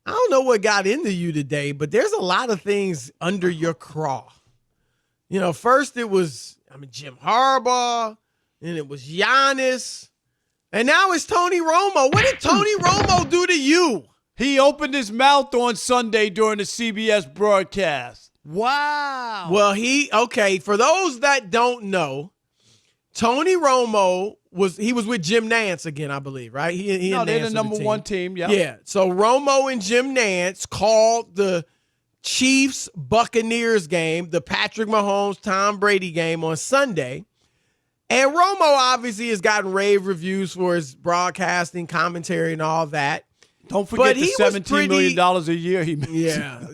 I don't know what got into you today, but there's a lot of things under your craw. First it was, Jim Harbaugh, and it was Giannis, and now it's Tony Romo. What did Tony Romo do to you? He opened his mouth on Sunday during the CBS broadcast. Wow. Well, for those that don't know, Tony Romo was with Jim Nantz again, I believe, right? They're the number one team, yeah. Yeah, so Romo and Jim Nantz called the Chiefs Buccaneers game, the Patrick Mahomes Tom Brady game on Sunday. And Romo obviously has gotten rave reviews for his broadcasting, commentary, and all that. Don't forget the $17 million a year he makes.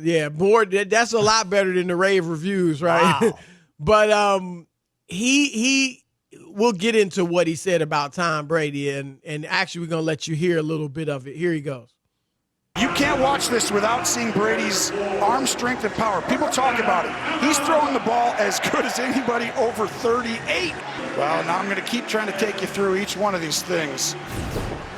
Yeah, more. That's a lot better than the rave reviews, right? Wow. But he we'll get into what he said about Tom Brady, and actually we're gonna let you hear a little bit of it. Here he goes. You can't watch this without seeing Brady's arm strength and power. People talk about it. He's throwing the ball as good as anybody over 38. Well, now I'm going to keep trying to take you through each one of these things.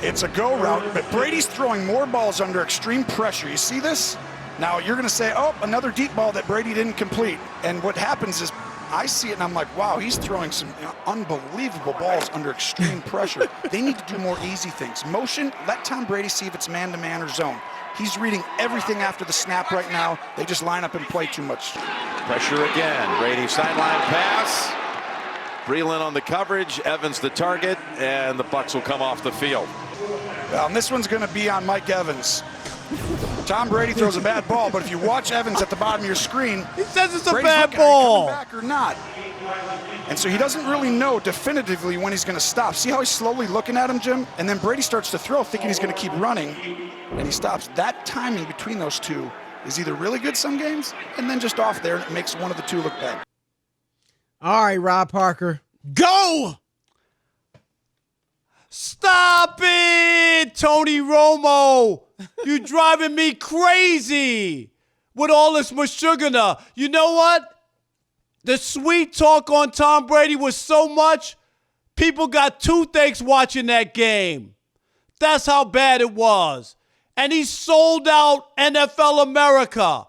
It's a go route, but Brady's throwing more balls under extreme pressure. You see this? Now you're going to say, oh, another deep ball that Brady didn't complete. And what happens is I see it and I'm like, wow, he's throwing some unbelievable balls under extreme pressure. They need to do more easy things. Motion, let Tom Brady see if it's man-to-man or zone. He's reading everything after the snap right now. They just line up and play too much. Pressure again. Brady sideline pass. Breland on the coverage. Evans the target. And the Bucs will come off the field. Well, and this one's going to be on Mike Evans. Tom Brady throws a bad ball, but if you watch Evans at the bottom of your screen, he says it's Brady's a bad ball. Coming back or not. And so he doesn't really know definitively when he's going to stop. See how he's slowly looking at him, Jim? And then Brady starts to throw, thinking he's going to keep running, and he stops. That timing between those two is either really good some games and then just off there, and it makes one of the two look bad. All right, Rob Parker, go! Stop it, Tony Romo. You're driving me crazy with all this mashugana. You know what? The sweet talk on Tom Brady was so much, people got toothaches watching that game. That's how bad it was. And he sold out NFL America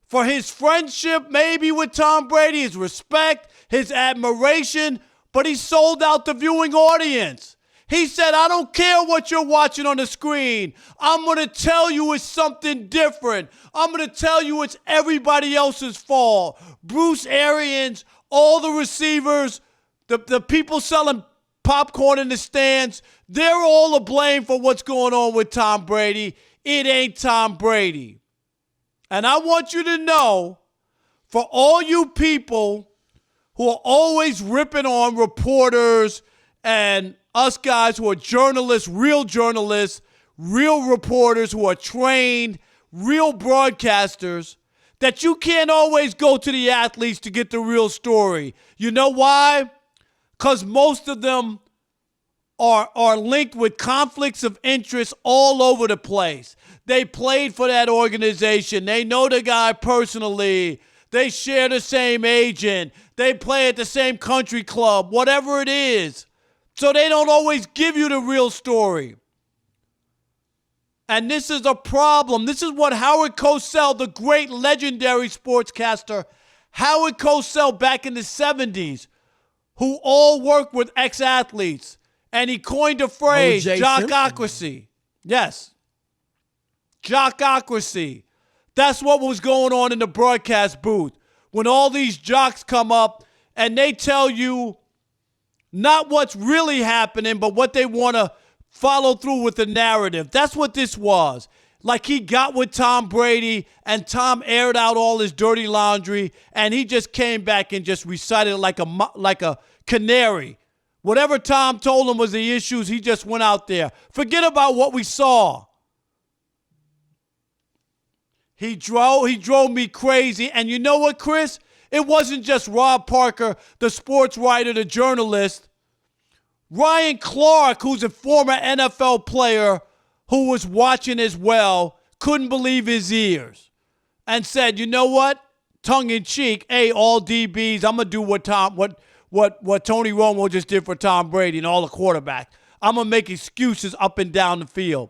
for his friendship maybe with Tom Brady, his respect, his admiration, but he sold out the viewing audience. He said, I don't care what you're watching on the screen. I'm going to tell you it's something different. I'm going to tell you it's everybody else's fault. Bruce Arians, all the receivers, the people selling popcorn in the stands, they're all to blame for what's going on with Tom Brady. It ain't Tom Brady. And I want you to know, for all you people who are always ripping on reporters and us guys who are journalists, real reporters who are trained, real broadcasters, that you can't always go to the athletes to get the real story. You know why? Because most of them are linked with conflicts of interest all over the place. They played for that organization. They know the guy personally. They share the same agent. They play at the same country club, whatever it is. So they don't always give you the real story. And this is a problem. This is what Howard Cosell, the great legendary sportscaster, Howard Cosell back in the 70s, who all worked with ex-athletes. And he coined a phrase, jockocracy. Yes. Jockocracy. That's what was going on in the broadcast booth. When all these jocks come up and they tell you not what's really happening, but what they want to follow through with the narrative. That's what this was. Like he got with Tom Brady and Tom aired out all his dirty laundry and he just came back and just recited it like a canary. Whatever Tom told him was the issues, he just went out there. Forget about what we saw. He drove me crazy. And you know what, Chris? It wasn't just Rob Parker, the sports writer, the journalist. Ryan Clark, who's a former NFL player who was watching as well, couldn't believe his ears and said, you know what? Tongue in cheek, hey, all DBs, I'm going to do what Tony Romo just did for Tom Brady and all the quarterbacks. I'm going to make excuses up and down the field.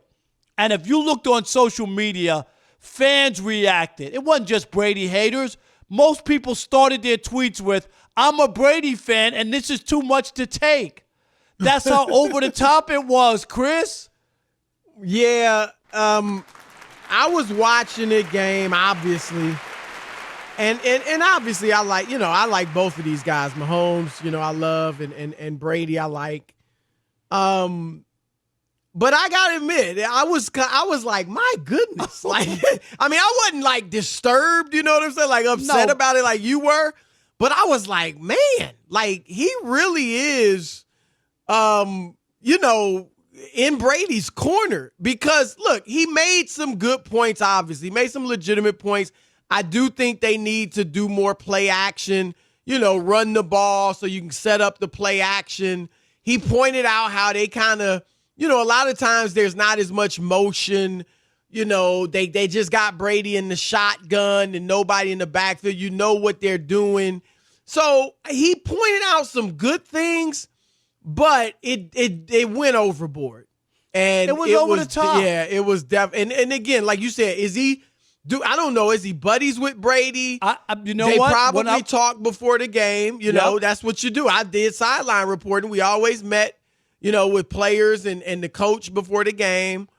And if you looked on social media, fans reacted. It wasn't just Brady haters. Most people started their tweets with, I'm a Brady fan, and this is too much to take. That's how over the top it was, Chris. Yeah, I was watching the game, obviously. And obviously I like both of these guys. Mahomes, I love, and Brady I like. But I gotta admit, I was like, my goodness. Like, I mean, I wasn't like disturbed, you know what I'm saying? Like upset about it like you were. But I was like, man, like he really is, in Brady's corner. Because look, he made some good points, obviously. He made some legitimate points. I do think they need to do more play action, run the ball so you can set up the play action. He pointed out how they kind of, a lot of times there's not as much motion. They just got Brady in the shotgun and nobody in the backfield. You know what they're doing. So he pointed out some good things, but it went overboard. And it was over the top. Yeah, it was definitely. And again, like you said, I don't know. Is he buddies with Brady? They probably talked before the game. That's what you do. I did sideline reporting. We always met, with players and the coach before the game,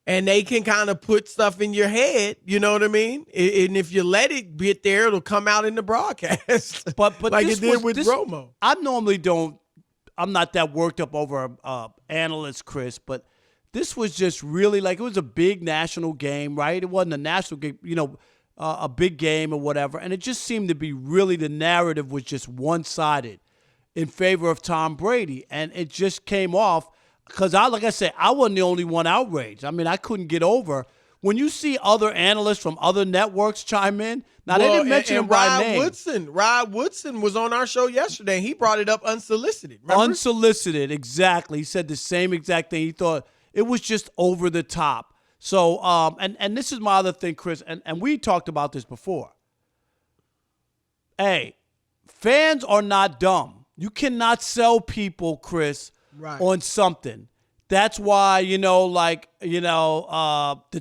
and they can kind of put stuff in your head. You know what I mean? And if you let it get there, it'll come out in the broadcast. But like it did with Romo. I'm not that worked up over analysts, Chris, but this was just really it was a big national game, right? It wasn't a national game, a big game or whatever. And it just seemed to be really the narrative was just one-sided in favor of Tom Brady. And it just came off because, like I said, I wasn't the only one outraged. I mean, I couldn't get over. When you see other analysts from other networks chime in, they didn't mention him by name. Rod Woodson was on our show yesterday. He brought it up unsolicited. Remember? Unsolicited, exactly. He said the same exact thing. He thought it was just over the top. So, and this is my other thing, Chris, and we talked about this before. Hey, fans are not dumb. You cannot sell people, Chris, on something. That's why, the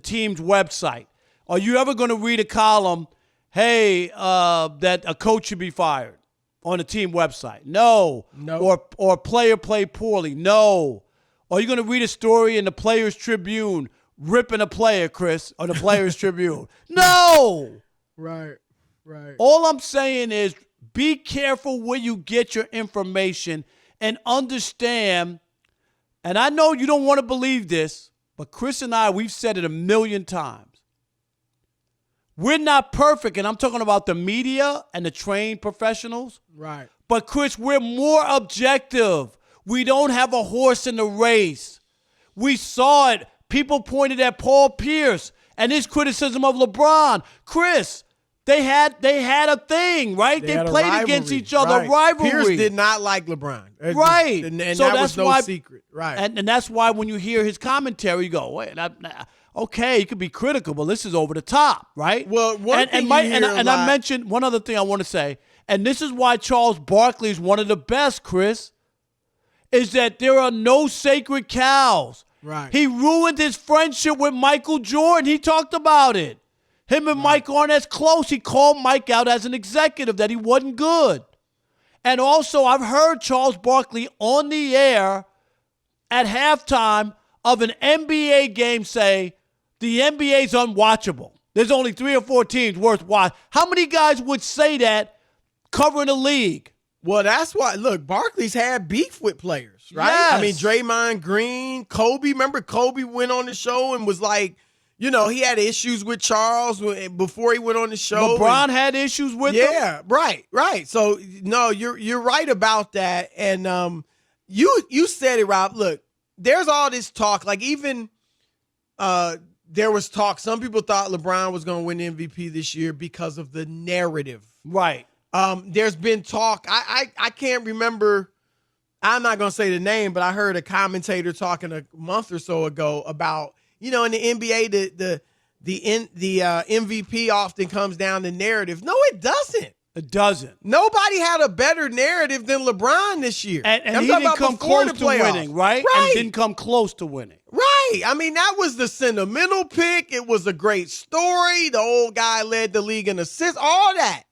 team's website. Are you ever going to read a column, hey, that a coach should be fired on a team website? No. Or a player played poorly? No. Are you going to read a story in the Players Tribune ripping a player, Chris, on the Players Tribune? No. Right. All I'm saying is be careful where you get your information and understand. And I know you don't want to believe this, but Chris and I, we've said it a million times. We're not perfect, and I'm talking about the media and the trained professionals. Right. But, Chris, we're more objective. We don't have a horse in the race. We saw it. People pointed at Paul Pierce and his criticism of LeBron. Chris, they had a thing, right? They played against each other, rivalry. Pierce did not like LeBron. Right. And so that was no secret. Right. And that's why when you hear his commentary, you go, wait, okay, you could be critical, but this is over the top, right? Well, I mentioned one other thing I want to say, and this is why Charles Barkley is one of the best, Chris, is that there are no sacred cows. Right. He ruined his friendship with Michael Jordan. He talked about it. Him and Mike aren't as close. He called Mike out as an executive that he wasn't good. And also, I've heard Charles Barkley on the air at halftime of an NBA game say, the NBA's unwatchable. There's only 3 or 4 teams worth watching. How many guys would say that covering the league? Well, that's why, look, Barkley's had beef with players, right? Yes. I mean, Draymond Green, Kobe. Remember Kobe went on the show and was like, he had issues with Charles before he went on the show. LeBron had issues with him? Yeah, right. So, no, you're right about that. And you said it, Rob. Look, there's all this talk. Like even there was talk. Some people thought LeBron was going to win MVP this year because of the narrative. Right. There's been talk. I can't remember. I'm not going to say the name, but I heard a commentator talking a month or so ago about, in the NBA, the MVP often comes down to narrative. No, it doesn't. It doesn't. Nobody had a better narrative than LeBron this year. And I'm he talking didn't about come before close the to playoffs. winning, right? Right. And didn't come close to winning. Right. I mean, that was the sentimental pick. It was a great story. The old guy led the league in assists, all that.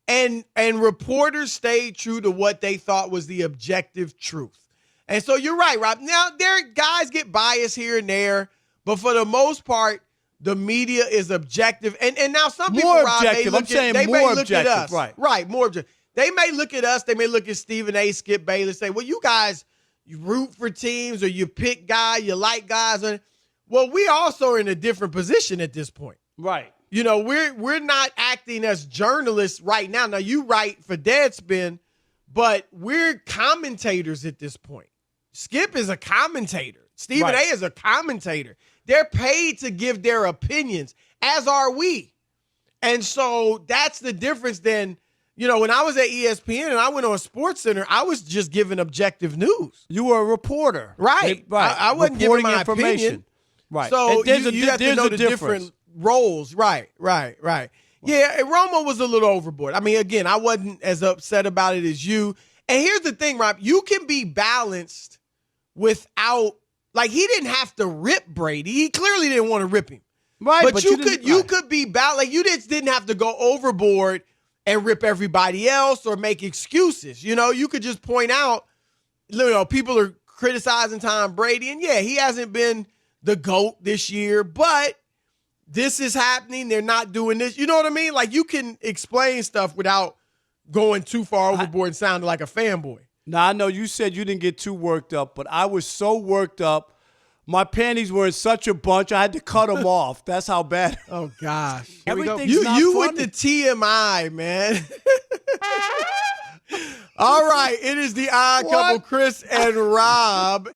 And reporters stayed true to what they thought was the objective truth. And so you're right, Rob. Now, guys get biased here and there, but for the most part, the media is objective. And now some people, Rob, objective. they may look at us. Right, more objective. They may look at us. They may look at Stephen A., Skip Bayless, say, well, you guys, you root for teams or you pick guys, you like guys. Well, we also are in a different position at this point. Right. You know, we're not acting as journalists right now. Now, you write for Deadspin, but we're commentators at this point. Skip is a commentator. Stephen A. is a commentator. They're paid to give their opinions, as are we. And so that's the difference then. You know, when I was at ESPN and I went on SportsCenter, I was just giving objective news. You were a reporter. Right. I wasn't giving my information. opinion. Right. So and you have to know the different roles. Right. Yeah, and Romo was a little overboard. I mean, again, I wasn't as upset about it as you. And here's the thing, Rob. You can be balanced without, like, he didn't have to rip Brady. He clearly didn't want to rip him. Right. But you could be balanced. Like, you just didn't have to go overboard and rip everybody else or make excuses. You know, you could just point out, you know, people are criticizing Tom Brady. And, yeah, he hasn't been the GOAT this year, but this is happening. They're not doing this. You know what I mean? Like, you can explain stuff without going too far overboard and sounding like a fanboy. Now, I know you said you didn't get too worked up, but I was so worked up. My panties were in such a bunch, I had to cut them off. That's how bad. Oh, gosh. Everything's not you funny. with the TMI, man. All right. It is the Odd Couple, Chris and Rob.